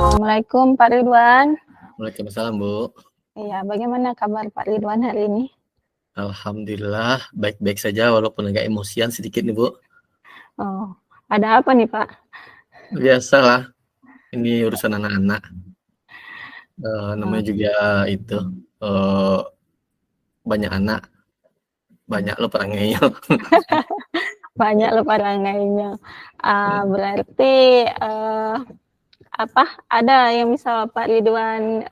Assalamualaikum Pak Ridwan. Waalaikumsalam, Bu. Iya, bagaimana kabar Pak Ridwan hari ini? Alhamdulillah baik-baik saja walaupun agak emosian sedikit nih, Bu. Oh, ada apa nih Pak? Biasalah, ini urusan anak-anak. Namanya Oh, juga itu banyak anak, banyak lo perangainya. banyak loh perangainya. Berarti apa? Ada yang bisa Pak Ridwan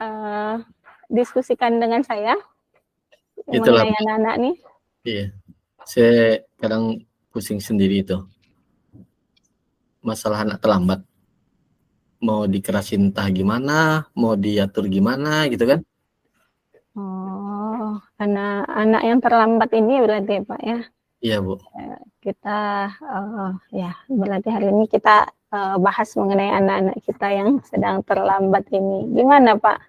diskusikan dengan saya Itulah, mengenai anak-anak nih? iya. Saya kadang pusing sendiri itu. Masalah anak terlambat. Mau dikerasin entah gimana, mau diatur gimana gitu kan. Oh, anak-anak yang terlambat ini berarti Pak ya? Iya, Bu. Kita ya berarti hari ini kita bahas mengenai anak-anak kita yang sedang terlambat ini. Gimana Pak?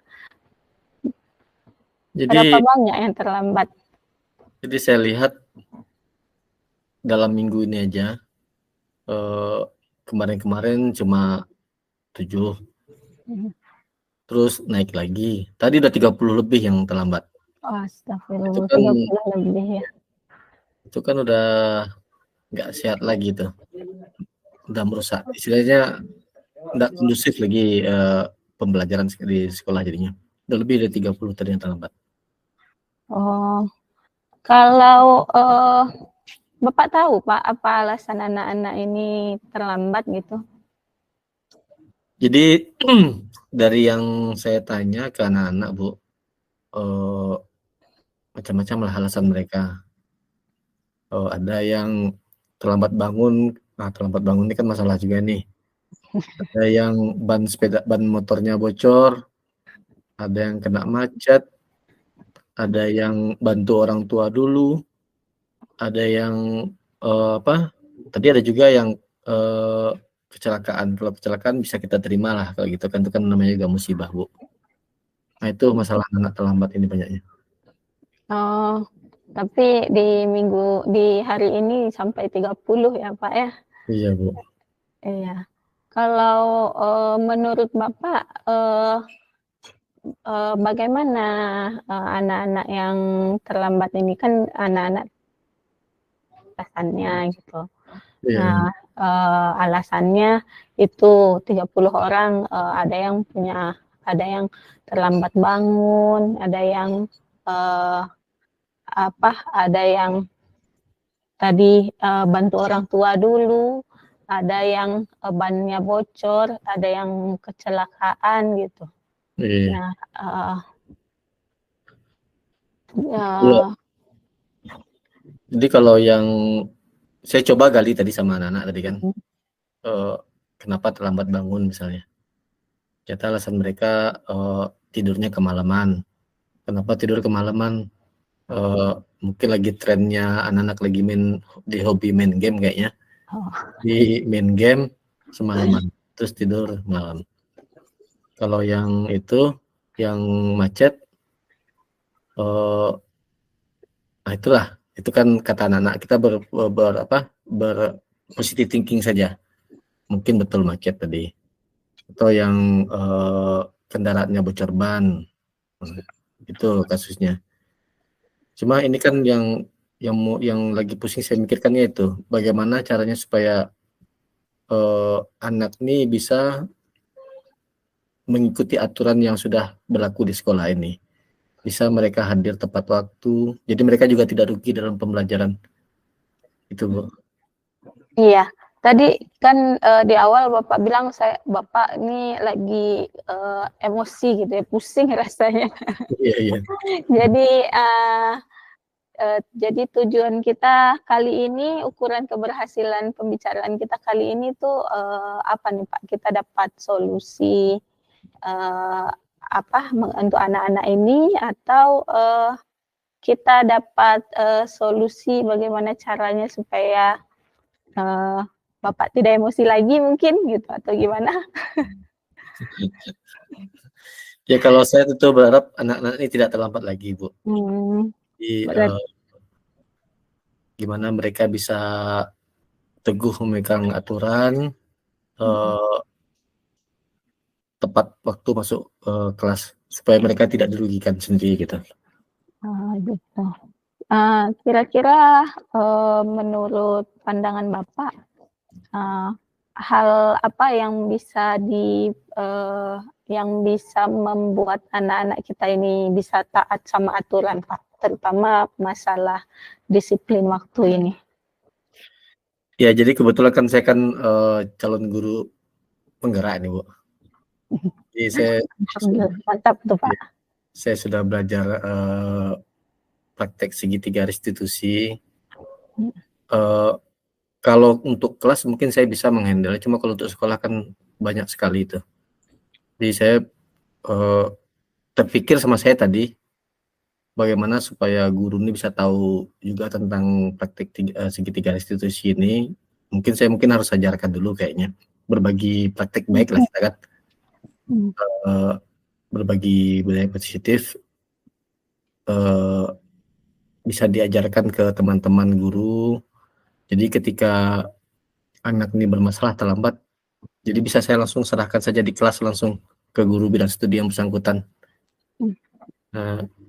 Berapa Jadi banyak yang terlambat? saya lihat dalam minggu ini aja kemarin-kemarin cuma 7, terus naik lagi. Tadi udah 30 lebih yang terlambat. Oh, Itu astagfirullah, kan 30 lebih ya. udah nggak sehat lagi tuh. Udah merusak. Istilahnya nggak kondusif lagi pembelajaran di sekolah jadinya. Udah lebih dari 30 tadi yang terlambat. Oh, kalau Bapak tahu Pak apa alasan anak-anak ini terlambat gitu? Jadi dari yang saya tanya ke anak-anak, Bu, macam-macam lah alasan mereka. Ada yang terlambat bangun. Nah, terlambat bangun ini kan masalah juga nih. Ada yang ban motornya bocor, ada yang kena macet, ada yang bantu orang tua dulu, ada yang tadi ada juga yang kecelakaan. Kalau kecelakaan bisa kita terima lah kalau gitu kan, itu kan namanya juga musibah, Bu. Nah, itu masalah anak terlambat ini banyaknya. Oh, tapi di hari ini sampai 30 ya Pak ya? Iya, Bu. Iya. Kalau menurut Bapak bagaimana anak-anak yang terlambat ini kan anak-anak alasannya gitu. Iya, iya. Nah, alasannya itu 30 orang ada yang terlambat bangun, ada yang ada yang tadi bantu orang tua dulu, ada yang bannya bocor, ada yang kecelakaan gitu. Iya. Nah, Iya. Jadi kalau yang saya coba gali tadi sama anak-anak tadi kan, kenapa terlambat bangun misalnya. Ternyata alasan mereka tidurnya kemalaman. Kenapa tidur kemalaman? Mungkin lagi trennya anak-anak lagi hobi main game kayaknya. Di main game semalaman, terus tidur malam. Kalau yang itu, yang macet, nah itulah, itu kan kata anak-anak kita positive thinking saja. Mungkin betul macet tadi. Atau yang kendaraannya bocor ban, itu kasusnya. Cuma ini kan yang lagi pusing saya mikirkannya itu bagaimana caranya supaya anak ini bisa mengikuti aturan yang sudah berlaku di sekolah ini. Bisa mereka hadir tepat waktu, jadi mereka juga tidak rugi dalam pembelajaran. Itu, Bu. iya, tadi kan di awal Bapak bilang Bapak ini lagi emosi gitu ya, pusing rasanya. Iya, iya. Jadi tujuan kita kali ini, ukuran keberhasilan pembicaraan kita kali ini tuh apa nih Pak? Kita dapat solusi untuk anak-anak ini atau kita dapat solusi bagaimana caranya supaya Bapak tidak emosi lagi mungkin gitu atau gimana? Ya kalau saya tentu berharap anak-anak ini tidak terlambat lagi, Bu. Jadi gimana mereka bisa teguh memegang aturan, tepat waktu masuk kelas supaya mereka tidak dirugikan sendiri gitu. Gitu. Kira-kira menurut pandangan Bapak, hal apa yang bisa membuat anak-anak kita ini bisa taat sama aturan, Pak, terutama masalah disiplin waktu ini? Ya, jadi kebetulan kan saya kan calon guru penggerak nih, Bu. Jadi Mantap tuh, Pak. saya sudah belajar praktek segitiga restitusi. Kalau untuk kelas mungkin saya bisa menghandle, cuma kalau untuk sekolah kan banyak sekali itu. Jadi saya terpikir sama saya tadi, bagaimana supaya guru ini bisa tahu juga tentang praktek segitiga restitusi ini. Mungkin saya harus ajarkan dulu kayaknya. Berbagi praktek baik lah kita kan. Berbagi budaya positif. Bisa diajarkan ke teman-teman guru. Jadi ketika anak ini bermasalah terlambat, jadi bisa saya langsung serahkan saja di kelas langsung ke guru bidang studi yang bersangkutan.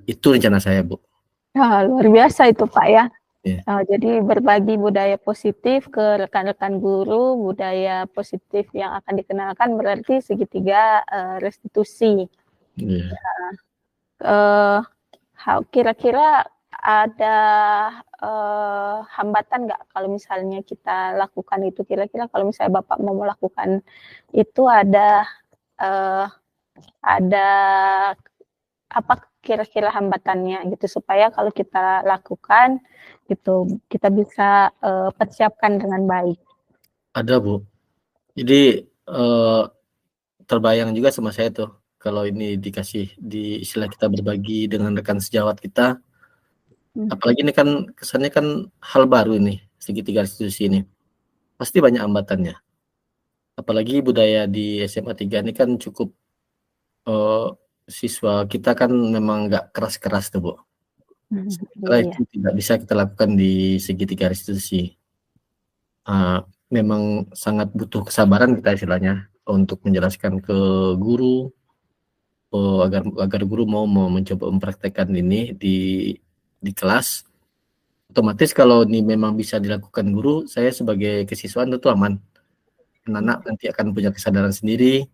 Itu rencana saya, Bu. Luar biasa itu, Pak, ya. Yeah. Jadi berbagi budaya positif ke rekan-rekan guru, budaya positif yang akan dikenalkan berarti segitiga restitusi. Yeah. Kira-kira ada hambatan nggak kalau misalnya kita lakukan itu? Kira-kira kalau misalnya Bapak mau melakukan itu ada apa kira-kira hambatannya gitu, supaya kalau kita lakukan gitu kita bisa persiapkan dengan baik? Ada, Bu. Jadi terbayang juga sama saya tuh kalau ini dikasih di istilah kita berbagi dengan rekan sejawat kita. Apalagi ini kan kesannya kan hal baru ini, segitiga restitusi ini. Pasti banyak hambatannya. Apalagi budaya di SMA 3 ini kan cukup siswa kita kan memang nggak keras-keras tuh, Bu. Setelah itu tidak bisa kita lakukan di segitiga restitusi. Memang sangat butuh kesabaran kita istilahnya untuk menjelaskan ke guru agar guru mau mencoba mempraktekkan ini di kelas. Otomatis kalau ini memang bisa dilakukan guru, saya sebagai kesiswaan itu aman. Anak nanti akan punya kesadaran sendiri.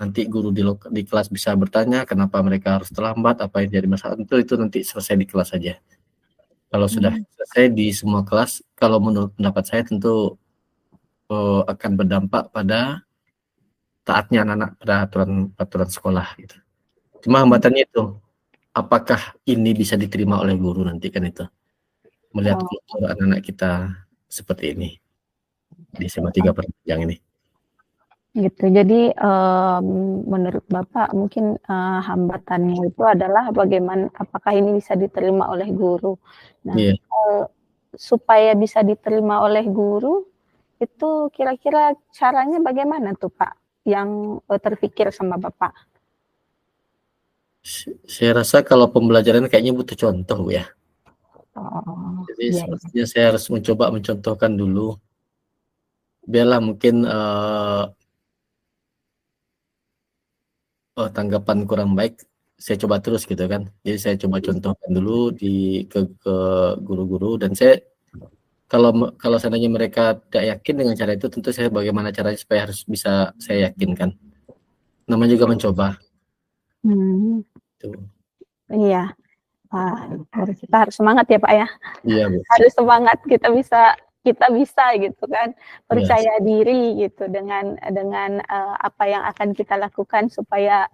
Nanti guru di kelas bisa bertanya kenapa mereka harus terlambat, apa yang jadi masalah, itu nanti selesai di kelas saja. Kalau sudah selesai di semua kelas, kalau menurut pendapat saya tentu akan berdampak pada taatnya anak-anak pada aturan sekolah gitu. Cuma hambatannya itu, apakah ini bisa diterima oleh guru nanti kan itu. Melihat kultur anak-anak kita seperti ini di SMA 3 Perpanjang ini. Gitu. Jadi menurut Bapak mungkin hambatannya itu adalah bagaimana apakah ini bisa diterima oleh guru. Nah, supaya bisa diterima oleh guru itu kira-kira caranya bagaimana tuh, Pak, yang terpikir sama Bapak? Saya rasa kalau pembelajaran kayaknya butuh contoh, Bu, ya. Jadi sepertinya saya harus mencoba mencontohkan dulu. Biarlah mungkin tanggapan kurang baik, saya coba terus gitu kan. Jadi saya coba contohkan dulu ke guru-guru, dan saya kalau seandainya mereka tidak yakin dengan cara itu, tentu saya bagaimana caranya supaya harus bisa saya yakinkan. Namanya juga mencoba. Tuh. Iya. Kita harus semangat ya, Pak, ya. Iya, Bu. Harus semangat, kita bisa gitu kan, percaya diri gitu dengan apa yang akan kita lakukan supaya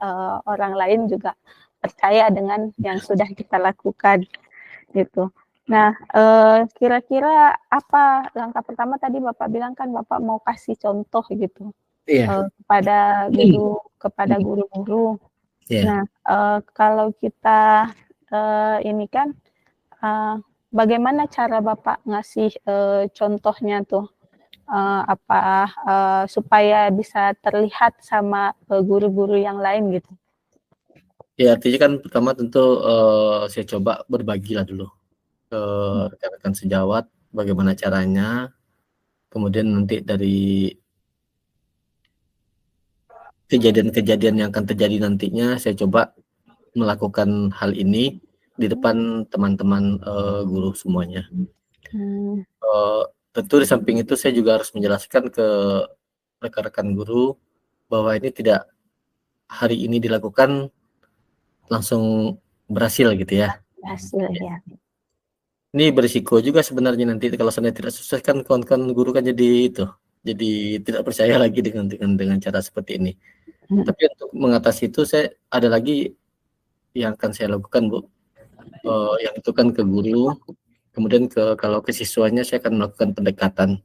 orang lain juga percaya dengan yang sudah kita lakukan gitu. Nah, kira-kira apa langkah pertama tadi Bapak bilang kan Bapak mau kasih contoh gitu kepada guru-guru. Nah, kalau kita ini kan bagaimana cara Bapak ngasih contohnya tuh supaya bisa terlihat sama guru-guru yang lain gitu? Ya, artinya kan pertama tentu saya coba berbagilah dulu ke rekan-rekan sejawat bagaimana caranya. Kemudian nanti dari kejadian-kejadian yang akan terjadi nantinya, saya coba melakukan hal ini di depan teman-teman guru semuanya. Tentu di samping itu saya juga harus menjelaskan ke rekan-rekan guru bahwa ini tidak hari ini dilakukan langsung berhasil gitu ya. Hasil ya. Ini berisiko juga sebenarnya nanti kalau seandainya tidak sukses kan kawan-kawan guru kan jadi tidak percaya lagi dengan cara seperti ini. Tapi untuk mengatasi itu saya ada lagi yang akan saya lakukan, Bu. Yang itu kan ke guru, kemudian kalau ke siswanya saya akan melakukan pendekatan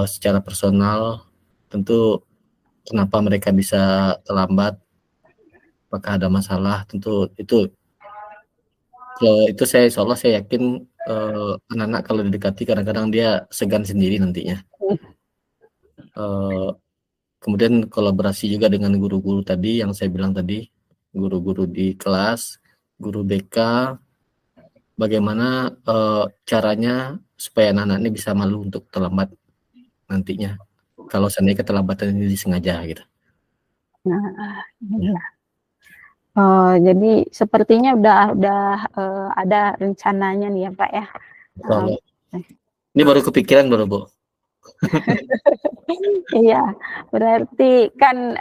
secara personal. Tentu kenapa mereka bisa terlambat, apakah ada masalah, tentu itu saya insya Allah saya yakin anak-anak kalau didekati kadang-kadang dia segan sendiri nantinya. Kemudian kolaborasi juga dengan guru-guru tadi yang saya bilang tadi, guru-guru di kelas, guru BK, bagaimana caranya supaya anak-anak ini bisa malu untuk terlambat nantinya kalau seandainya keterlambatan ini disengaja gitu. Nah, ya. Jadi sepertinya udah ada rencananya nih ya Pak ya. Ini baru kepikiran baru Bu. Iya, berarti kan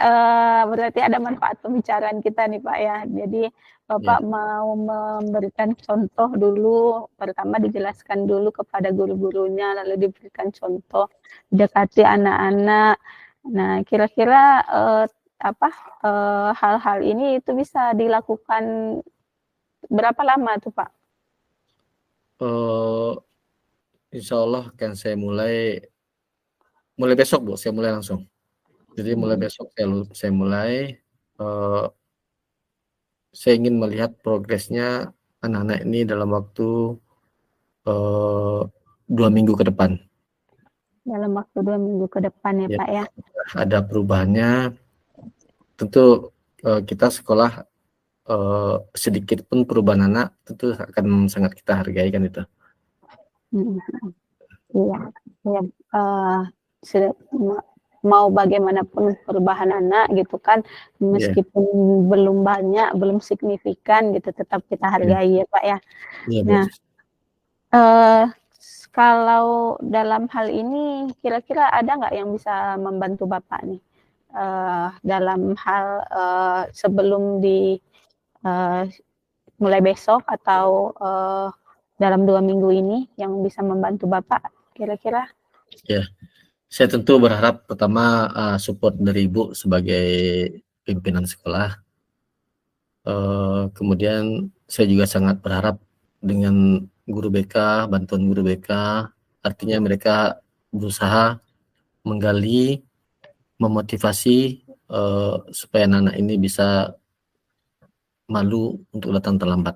berarti ada manfaat pembicaraan kita nih Pak ya. Jadi Bapak mau memberikan contoh dulu, pertama dijelaskan dulu kepada guru-gurunya, lalu diberikan contoh, dekati anak-anak. Nah, kira-kira hal-hal ini itu bisa dilakukan berapa lama tuh Pak? Insya Allah akan saya mulai besok Bu, saya mulai langsung. Jadi mulai besok saya mulai, saya ingin melihat progresnya anak-anak ini dalam waktu 2 minggu ke depan. Dalam waktu 2 minggu ke depan ya Pak ya. Ada perubahannya, tentu kita sekolah sedikit pun perubahan anak tentu akan sangat kita hargai kan itu. Iya, mau bagaimanapun perubahan anak gitu kan, meskipun belum banyak, belum signifikan gitu, tetap kita hargai ya Pak ya. Nah, kalau dalam hal ini kira-kira ada nggak yang bisa membantu Bapak nih dalam hal sebelum mulai besok atau dalam 2 minggu ini yang bisa membantu Bapak kira-kira? Ya, saya tentu berharap pertama support dari Ibu sebagai pimpinan sekolah. Kemudian saya juga sangat berharap dengan guru BK, bantuan guru BK, artinya mereka berusaha menggali, memotivasi supaya anak-anak ini bisa malu untuk datang terlambat.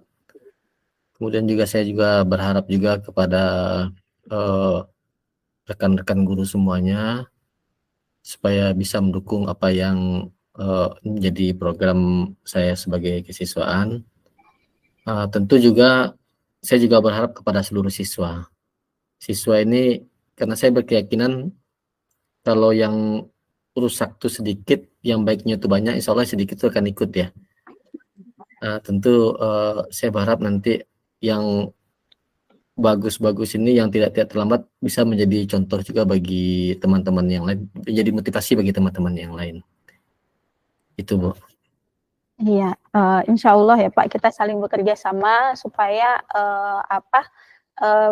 Kemudian juga saya juga berharap juga kepada rekan-rekan guru semuanya supaya bisa mendukung apa yang menjadi program saya sebagai kesiswaan. Tentu juga saya juga berharap kepada seluruh siswa. Siswa ini karena saya berkeyakinan kalau yang rusak itu sedikit, yang baiknya itu banyak, insya Allah sedikit itu akan ikut ya. Tentu saya berharap nanti yang bagus-bagus ini yang tidak terlambat bisa menjadi contoh juga bagi teman-teman yang lain, menjadi motivasi bagi teman-teman yang lain. Itu Bu. Iya, insya Allah ya Pak, kita saling bekerja sama supaya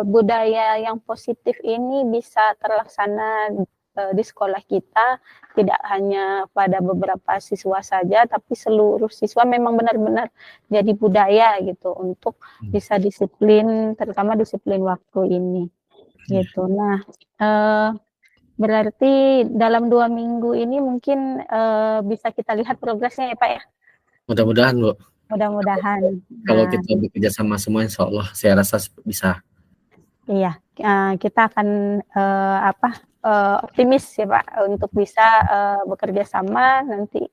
budaya yang positif ini bisa terlaksana di sekolah kita, tidak hanya pada beberapa siswa saja, tapi seluruh siswa memang benar-benar jadi budaya gitu untuk bisa disiplin, terutama disiplin waktu ini. Gitu. Nah, berarti dalam 2 minggu ini mungkin bisa kita lihat progresnya ya Pak ya? Mudah-mudahan Bu. Mudah-mudahan. Kalau kita bekerja sama semua, insya Allah saya rasa bisa. Iya, kita akan optimis ya Pak untuk bisa bekerja sama, nanti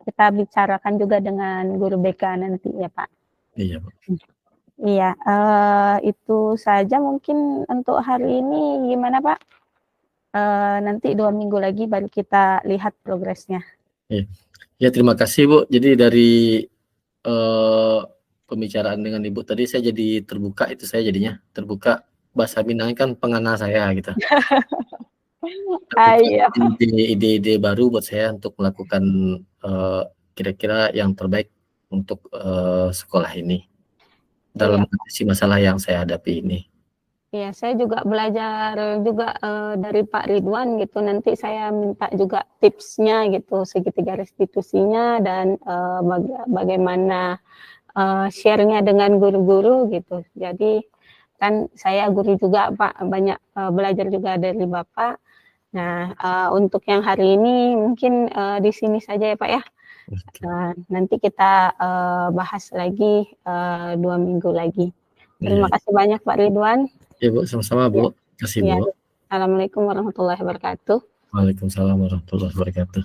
kita bicarakan juga dengan guru BK nanti ya Pak. Iya Pak. Iya, itu saja mungkin untuk hari ini. Gimana Pak? nanti 2 minggu lagi baru kita lihat progresnya. Ya, terima kasih Bu. Jadi dari pembicaraan dengan Ibu tadi saya jadi terbuka, itu saya jadinya terbuka, bahasa Minang kan pengana saya gitu. Iya. Ide-ide baru buat saya untuk melakukan kira-kira yang terbaik untuk sekolah ini dalam mengatasi masalah yang saya hadapi ini. Iya, saya juga belajar juga dari Pak Ridwan gitu. Nanti saya minta juga tipsnya gitu, segitiga restitusinya dan bagaimana share-nya dengan guru-guru gitu. Jadi kan saya guru juga Pak, banyak belajar juga dari Bapak. Nah, untuk yang hari ini mungkin di sini saja ya Pak ya. Nanti kita bahas lagi 2 minggu lagi. Terima kasih banyak Pak Ridwan. Ya Bu, sama-sama Bu. Terima kasih Bu. Assalamualaikum warahmatullahi wabarakatuh. Waalaikumsalam warahmatullahi wabarakatuh.